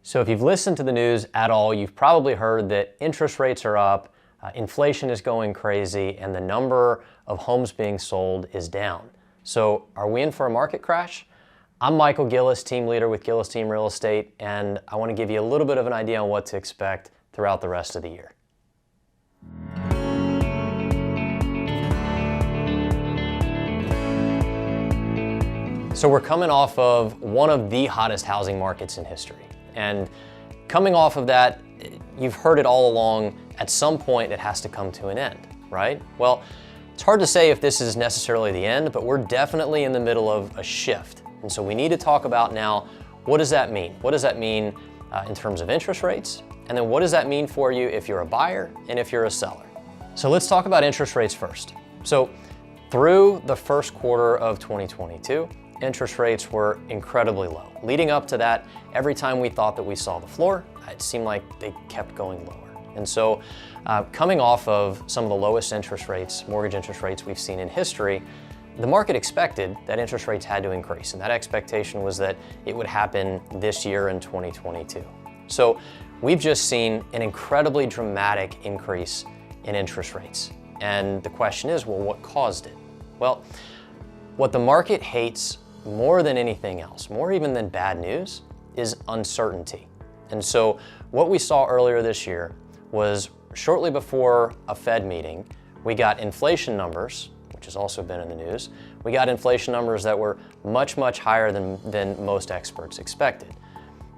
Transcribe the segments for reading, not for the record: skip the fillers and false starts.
So if you've listened to the news at all, you've probably heard that interest rates are up, inflation is going crazy, and the number of homes being sold is down. So are we in for a market crash? I'm Michael Gillies, team leader with Gillies Team Real Estate, and I want to give you a little bit of an idea on what to expect throughout the rest of the year. So we're coming off of one of the hottest housing markets in history. And coming off of that, you've heard it all along, at some point it has to come to an end, right? Well, it's hard to say if this is necessarily the end, but we're definitely in the middle of a shift. And so we need to talk about now, what does that mean? What does that mean in terms of interest rates? And then what does that mean for you if you're a buyer and if you're a seller? So let's talk about interest rates first. So through the first quarter of 2022, interest rates were incredibly low. Leading up to that, every time we thought that we saw the floor, it seemed like they kept going lower. And so coming off of some of the lowest interest rates, mortgage interest rates we've seen in history, the market expected that interest rates had to increase. And that expectation was that it would happen this year in 2022. So we've just seen an incredibly dramatic increase in interest rates. And the question is, well, what caused it? Well, what the market hates more than anything else, more even than bad news, is uncertainty. And so what we saw earlier this year was shortly before a Fed meeting, we got inflation numbers, which has also been in the news. We got inflation numbers that were much, much higher than most experts expected.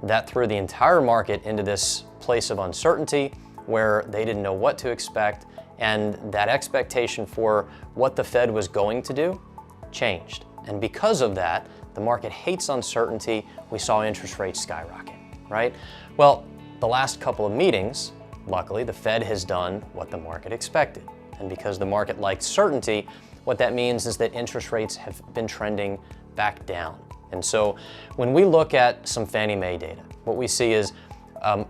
That threw the entire market into this place of uncertainty where they didn't know what to expect, and that expectation for what the Fed was going to do changed. And because of that, the market hates uncertainty. We saw interest rates skyrocket, right? Well, the last couple of meetings, luckily, the Fed has done what the market expected. And because the market likes certainty, what that means is that interest rates have been trending back down. And so when we look at some Fannie Mae data, what we see is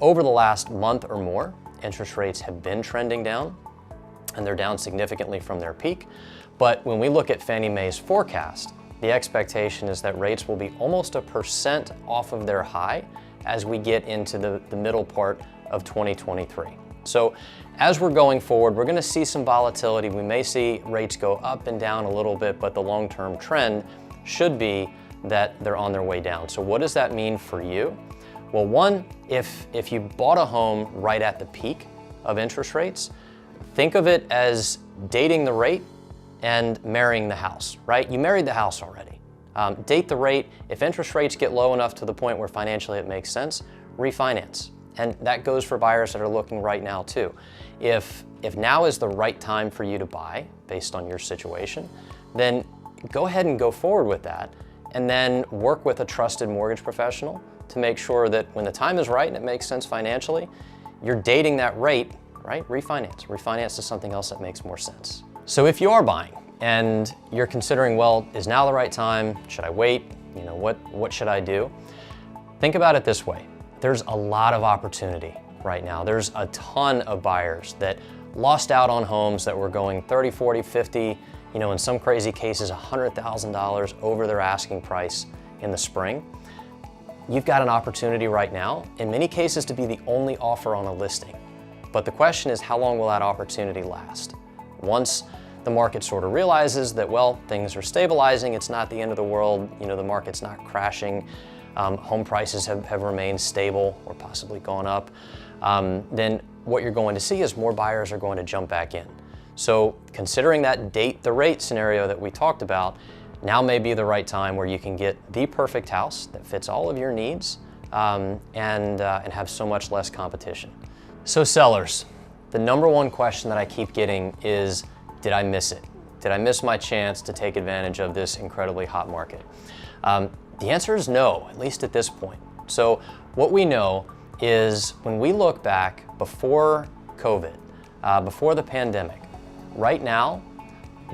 over the last month or more, interest rates have been trending down, and they're down significantly from their peak. But when we look at Fannie Mae's forecast, the expectation is that rates will be almost 1% off of their high as we get into the middle part of 2023. So as we're going forward, we're gonna see some volatility. We may see rates go up and down a little bit, but the long-term trend should be that they're on their way down. So what does that mean for you? Well, one, if you bought a home right at the peak of interest rates, think of it as dating the rate and marrying the house, right? You married the house already. Date the rate. If interest rates get low enough to the point where financially it makes sense, refinance. And that goes for buyers that are looking right now too. If now is the right time for you to buy based on your situation, then go ahead and go forward with that, and then work with a trusted mortgage professional to make sure that when the time is right and it makes sense financially, you're dating that rate, right? Refinance. Refinance to something else that makes more sense. So if you are buying and you're considering, well, is now the right time? Should I wait? You know, what should I do? Think about it this way. There's a lot of opportunity right now. There's a ton of buyers that lost out on homes that were going 30, 40, 50, you know, in some crazy cases, $100,000 over their asking price in the spring. You've got an opportunity right now, in many cases, to be the only offer on a listing. But the question is, how long will that opportunity last? Once the market sort of realizes that, well, things are stabilizing, it's not the end of the world, you know, the market's not crashing, home prices have remained stable or possibly gone up, then what you're going to see is more buyers are going to jump back in. So considering that date the rate scenario that we talked about, now may be the right time where you can get the perfect house that fits all of your needs and have so much less competition. So sellers, the number one question that I keep getting is, did I miss it? Did I miss my chance to take advantage of this incredibly hot market? The answer is no, at least at this point. So what we know is when we look back before COVID, before the pandemic, right now,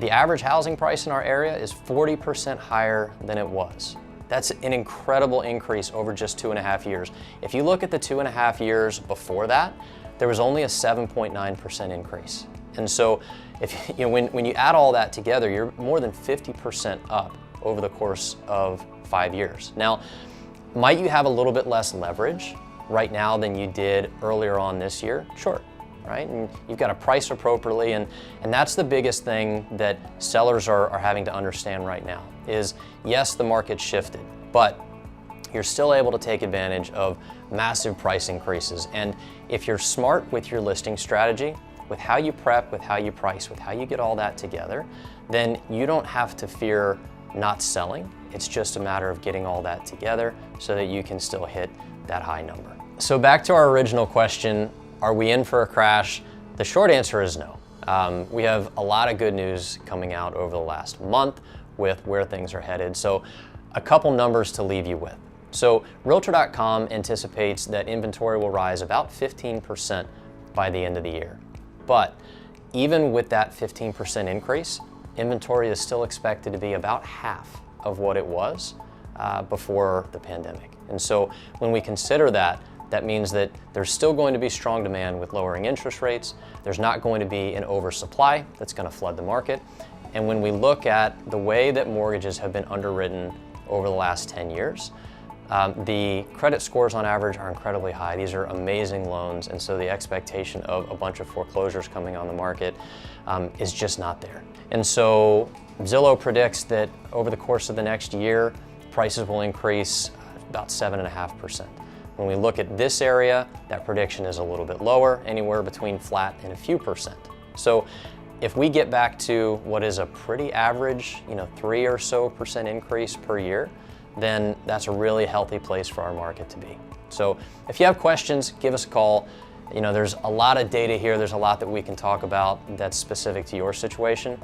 the average housing price in our area is 40% higher than it was. That's an incredible increase over just 2.5 years. If you look at the 2.5 years before that, there was only a 7.9% increase. And so if you know, when you add all that together, you're more than 50% up over the course of 5 years. Now, might you have a little bit less leverage right now than you did earlier on this year? Sure, right? And you've got to price appropriately, and that's the biggest thing that sellers are having to understand right now is, yes, the market shifted, but you're still able to take advantage of massive price increases. And if you're smart with your listing strategy, with how you prep, with how you price, with how you get all that together, then you don't have to fear not selling. It's just a matter of getting all that together so that you can still hit that high number. So back to our original question, are we in for a crash? The short answer is no. We have a lot of good news coming out over the last month with where things are headed. So a couple numbers to leave you with. So Realtor.com anticipates that inventory will rise about 15% by the end of the year. But even with that 15% increase, inventory is still expected to be about half of what it was before the pandemic. And so when we consider that, that means that there's still going to be strong demand with lowering interest rates. There's not going to be an oversupply that's going to flood the market. And when we look at the way that mortgages have been underwritten over the last 10 years, the credit scores on average are incredibly high. These are amazing loans, and so the expectation of a bunch of foreclosures coming on the market is just not there. And so Zillow predicts that over the course of the next year, prices will increase about 7.5%. When we look at this area, that prediction is a little bit lower, anywhere between flat and a few percent. So if we get back to what is a pretty average, 3 or so % increase per year, then that's a really healthy place for our market to be. So if you have questions, give us a call. There's a lot of data here. There's a lot that we can talk about that's specific to your situation.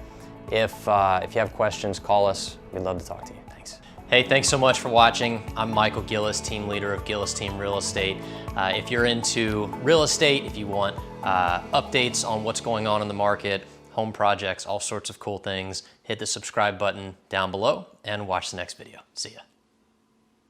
If you have questions, call us. We'd love to talk to you. Thanks. Hey, thanks so much for watching. I'm Michael Gillis, team leader of Gillis Team Real Estate. If you're into real estate, if you want updates on what's going on in the market, home projects, all sorts of cool things, hit the subscribe button down below and watch the next video. See ya.